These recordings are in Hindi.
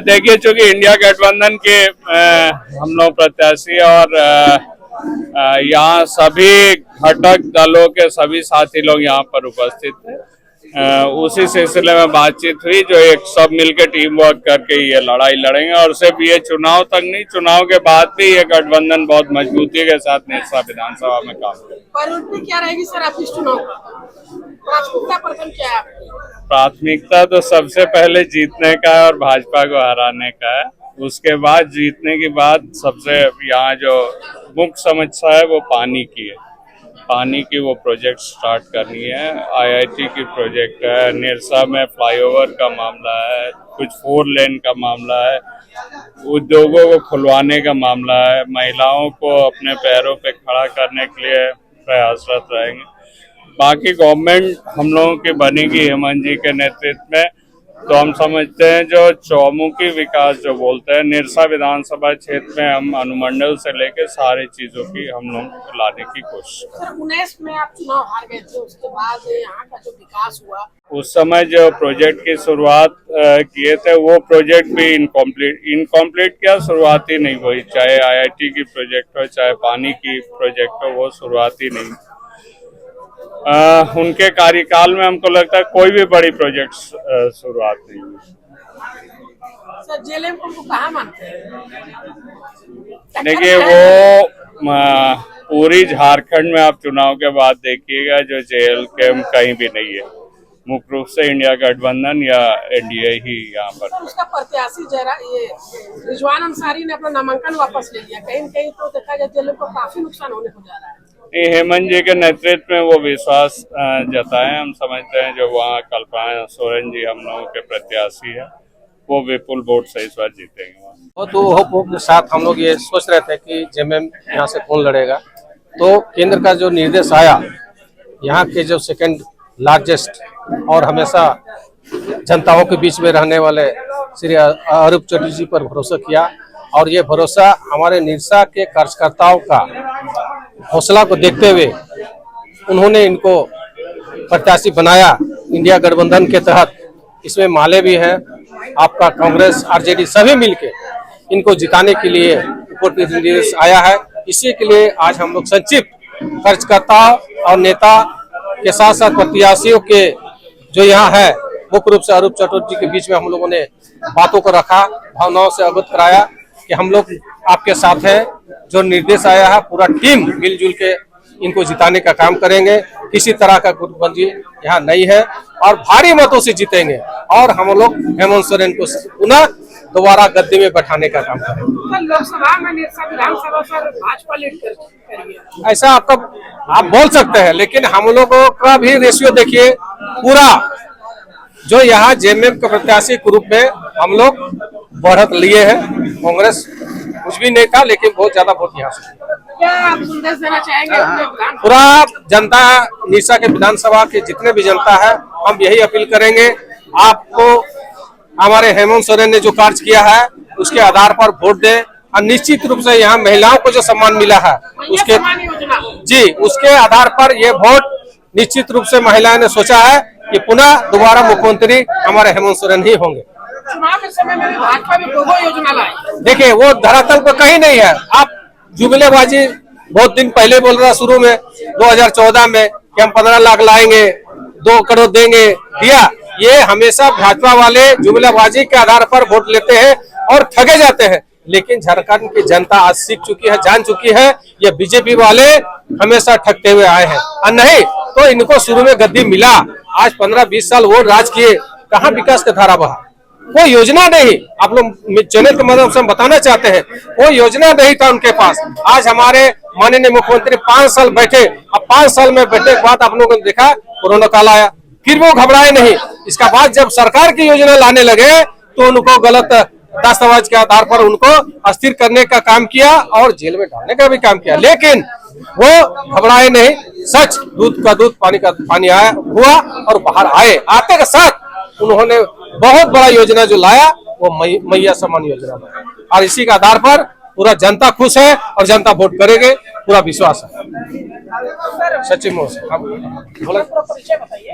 देखिए, चूंकि इंडिया गठबंधन के हम लोग प्रत्याशी और यहाँ सभी घटक दलों के सभी साथी लोग यहाँ पर उपस्थित थे। उसी सिलसिले में बातचीत हुई जो एक सब मिलकर टीम वर्क करके ये लड़ाई लड़ेंगे और सिर्फ ये चुनाव तक नहीं, चुनाव के बाद भी ये गठबंधन बहुत मजबूती के साथ निरसा विधानसभा में काम करेगा। प्राथमिकता क्या रहेगी सर आप इस चुनाव का? प्राथमिकता प्रथम क्या है आपकी? प्राथमिकता तो सबसे पहले जीतने का है और भाजपा को हराने का है। उसके बाद जीतने के बाद सबसे यहाँ जो मुख्य समस्या है वो पानी की है। पानी की वो प्रोजेक्ट स्टार्ट करनी है। आईआईटी की प्रोजेक्ट है, निरसा में फ्लाईओवर का मामला है, कुछ 4 लेन का मामला है, उद्योगों को खुलवाने का मामला है, महिलाओं को अपने पैरों पे खड़ा करने के लिए प्रयासरत रहेंगे। बाकी गवर्नमेंट हम लोगों की बनेगी हेमंत जी के नेतृत्व में, तो हम समझते हैं जो चौमुखी विकास जो बोलते हैं, निरसा विधानसभा क्षेत्र में हम अनुमंडल से लेके सारी चीजों की हम लोग लाने की कोशिश करें। सर 19 में आप चुनाव हार गए थे, उसके बाद यहाँ का जो विकास हुआ, उस समय जो प्रोजेक्ट की शुरुआत किए थे वो प्रोजेक्ट भी इनकम्प्लीट क्या शुरुआती नहीं हुई। चाहे आईआईटी की प्रोजेक्ट हो, चाहे पानी की प्रोजेक्ट हो, वो शुरुआती नहीं। उनके कार्यकाल में हमको लगता है कोई भी बड़ी प्रोजेक्ट शुरुआत नहीं हुई। सर जेएलएम को कहाँ मानते हैं? देखिए, वो पूरी झारखंड में आप चुनाव के बाद देखिएगा जो जेएलएम कहीं भी नहीं है। मुख्य रूप से इंडिया गठबंधन या एनडीए ही यहाँ पर। सर उसका प्रत्याशी जरा ये रिजवान अंसारी ने अपना नामांकन वापस ले लिया। कहीं कहीं तो देखा जाए जेएलएम को काफी नुकसान होने को जा रहा है। हेमंत जी के नेतृत्व में वो विश्वास जताए। हम समझते हैं जो वहाँ कल्पना सोरेन जी हम लोगों के प्रत्याशी है, वो विपुल वोट से इस बार जीतेंगे। तो होप के साथ हम लोग ये सोच रहे थे कि जेएमएम यहाँ से कौन लड़ेगा, तो केंद्र का जो निर्देश आया, यहाँ के जो सेकंड लार्जेस्ट और हमेशा जनताओं के बीच में रहने वाले श्री अरूप चौधरी जी पर भरोसा किया, और ये भरोसा हमारे निरसा के कार्यकर्ताओं का हौसला को देखते हुए उन्होंने इनको प्रत्याशी बनाया इंडिया गठबंधन के तहत। इसमें माले भी हैं, आपका कांग्रेस आरजेडी सभी मिलके इनको जिताने के लिए ऊपर निर्देश आया है। इसी के लिए आज हम लोग संक्षिप्त कार्यकर्ता और नेता के साथ साथ प्रत्याशियों के जो यहाँ है मुख्य रूप से अरूप चटर्जी के बीच में हम लोगों ने बातों को रखा, भावनाओं से अवगत कराया कि हम लोग आपके साथ हैं। जो निर्देश आया है पूरा टीम मिलजुल के इनको जिताने का काम करेंगे। किसी तरह का गुटबंदी यहाँ नहीं है और भारी मतों से जीतेंगे और हम लोग हेमंत सोरेन को पुनः दोबारा गद्दी में बैठाने का काम करेंगे। लोकसभा में निरसा विधानसभा पर भाजपा लीड करेगी, ऐसा आप बोल सकते हैं, लेकिन हम लोगों का भी रेशियो देखिए। पूरा जो यहाँ जेएमएम के प्रत्याशी के रूप में हम लोग बढ़त लिए हैं। कांग्रेस कुछ भी नहीं था, लेकिन बहुत ज्यादा वोट यहाँ से। क्या आप संदेश देना चाहेंगे? पूरा जनता निरसा के विधानसभा के जितने भी जनता है, हम यही अपील करेंगे, आपको हमारे हेमंत सोरेन ने जो कार्य किया है उसके आधार पर वोट दें। और निश्चित रूप से यहाँ महिलाओं को जो सम्मान मिला है उसके आधार पर ये वोट निश्चित रूप से महिलाएं ने सोचा है कि पुनः दोबारा मुख्यमंत्री हमारे हेमंत सोरेन ही होंगे। चुनाव के समय में भाजपा भी 2 योजना लाई। देखिए, वो धरातल पर कहीं नहीं है। आप जुमलेबाजी बहुत दिन पहले बोल रहा, शुरू में 2014 में कि हम 15 लाख लाएंगे, 2 करोड़ देंगे, दिया। ये हमेशा भाजपा वाले जुमलेबाजी के आधार पर वोट लेते हैं और ठगे जाते हैं। लेकिन झारखंड की जनता आज सीख चुकी है, जान चुकी है, ये बीजेपी वाले हमेशा ठगते हुए आए हैं। और नहीं तो इनको शुरू में गद्दी मिला, आज 15-20 साल वो राज किए, कहाँ विकास का धारा बहा? कोई योजना नहीं। आप लोग चैनल के माध्यम से हम बताना चाहते हैं, कोई योजना नहीं था उनके पास। आज हमारे माननीय मुख्यमंत्री 5 साल बैठे, अब 5 साल में बैठने के बाद आप लोगों ने देखा कोरोना काल आया, फिर वो घबराए नहीं। इसका बाद जब सरकार की योजना लाने लगे तो उनको गलत दस्तावेज के आधार पर उनको अस्थिर करने का काम किया और जेल में डालने का भी काम किया, लेकिन वो घबराए नहीं। सच दूध का दूध पानी का पानी आया हुआ और बाहर आए। आते के साथ उन्होंने बहुत बड़ा योजना जो लाया वो मैया सम्मान योजना लाया, और इसी के आधार पर पूरा जनता खुश है और जनता वोट करेंगे, पूरा विश्वास है। सचिन मोहन,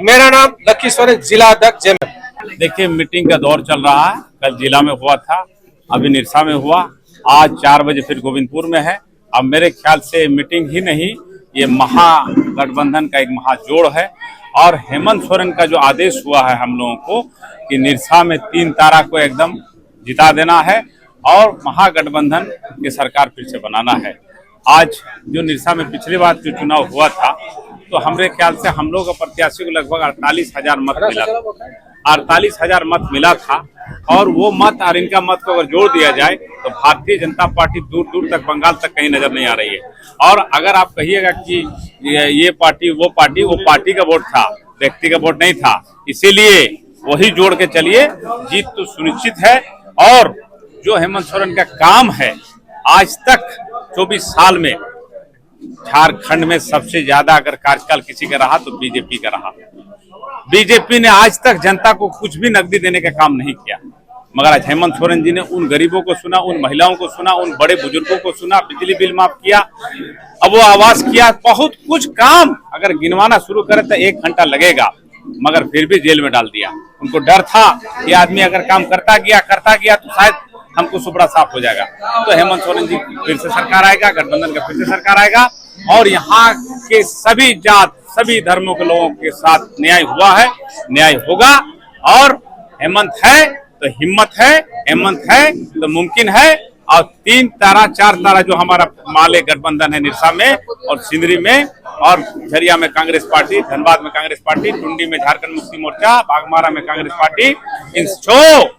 मेरा नाम लखीश्वर, जिला अध्यक्ष जेएमएम। देखिए, मीटिंग का दौर चल रहा है। कल जिला में हुआ था, अभी निरसा में हुआ, आज 4 बजे फिर गोविंदपुर में है। अब मेरे ख्याल से मीटिंग ही नहीं, ये महागठबंधन का एक महाजोड़ है। और हेमंत सोरेन का जो आदेश हुआ है हम लोगों को कि निरसा में 3 तारा को एकदम जिता देना है और महागठबंधन की सरकार फिर से बनाना है। आज जो निरसा में पिछली बार जो चुनाव हुआ था, तो हमारे ख्याल से हम लोग प्रत्याशी को लगभग 48,000 मत मिला था। 48,000 मत मिला था और वो मत और इनका मत को अगर जोड़ दिया जाए तो भारतीय जनता पार्टी दूर दूर तक, बंगाल तक कहीं नजर नहीं आ रही है। और अगर आप कहिएगा कि ये पार्टी वो पार्टी का वोट था, व्यक्ति का वोट नहीं था, इसीलिए वही जोड़ के चलिए, जीत तो सुनिश्चित है। और जो हेमंत सोरेन का काम है, आज तक 24 साल में झारखंड में सबसे ज्यादा अगर कार्यकाल किसी का रहा तो बीजेपी का रहा। बीजेपी ने आज तक जनता को कुछ भी नकदी देने का काम नहीं किया, मगर आज हेमंत सोरेन जी ने उन गरीबों को सुना, उन महिलाओं को सुना, उन बड़े बुजुर्गों को सुना, बिजली बिल माफ किया, अब वो आवास किया, बहुत कुछ काम अगर गिनवाना शुरू करे तो 1 घंटा लगेगा, मगर फिर भी जेल में डाल दिया। उनको डर था कि आदमी अगर काम करता गया तो शायद हमको सुपड़ा साफ हो जाएगा। तो हेमंत सोरेन जी फिर से सरकार आएगा, गठबंधन का फिर से सरकार आएगा और यहाँ के सभी जात, सभी धर्मों के लोगों के साथ न्याय हुआ है, न्याय होगा। और हेमंत है तो हिम्मत है, हेमंत है तो मुमकिन है। और 3 तारा 4 तारा जो हमारा माले गठबंधन है, निरसा में और सिंदरी में और झरिया में कांग्रेस पार्टी, धनबाद में कांग्रेस पार्टी, टुंडी में झारखंड मुक्ति मोर्चा, बागमारा में कांग्रेस पार्टी, इन 6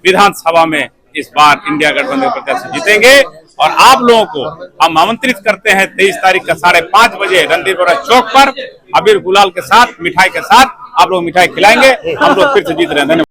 विधानसभा में इस बार इंडिया गठबंधन प्रत्याशी जीतेंगे। और आप लोगों को हम आमंत्रित करते हैं 23 तारीख का 5:30 बजे रणदीप चौक पर अबीर गुलाल के साथ, मिठाई के साथ आप लोग मिठाई खिलाएंगे, हम लोग फिर से जीत रहे हैं।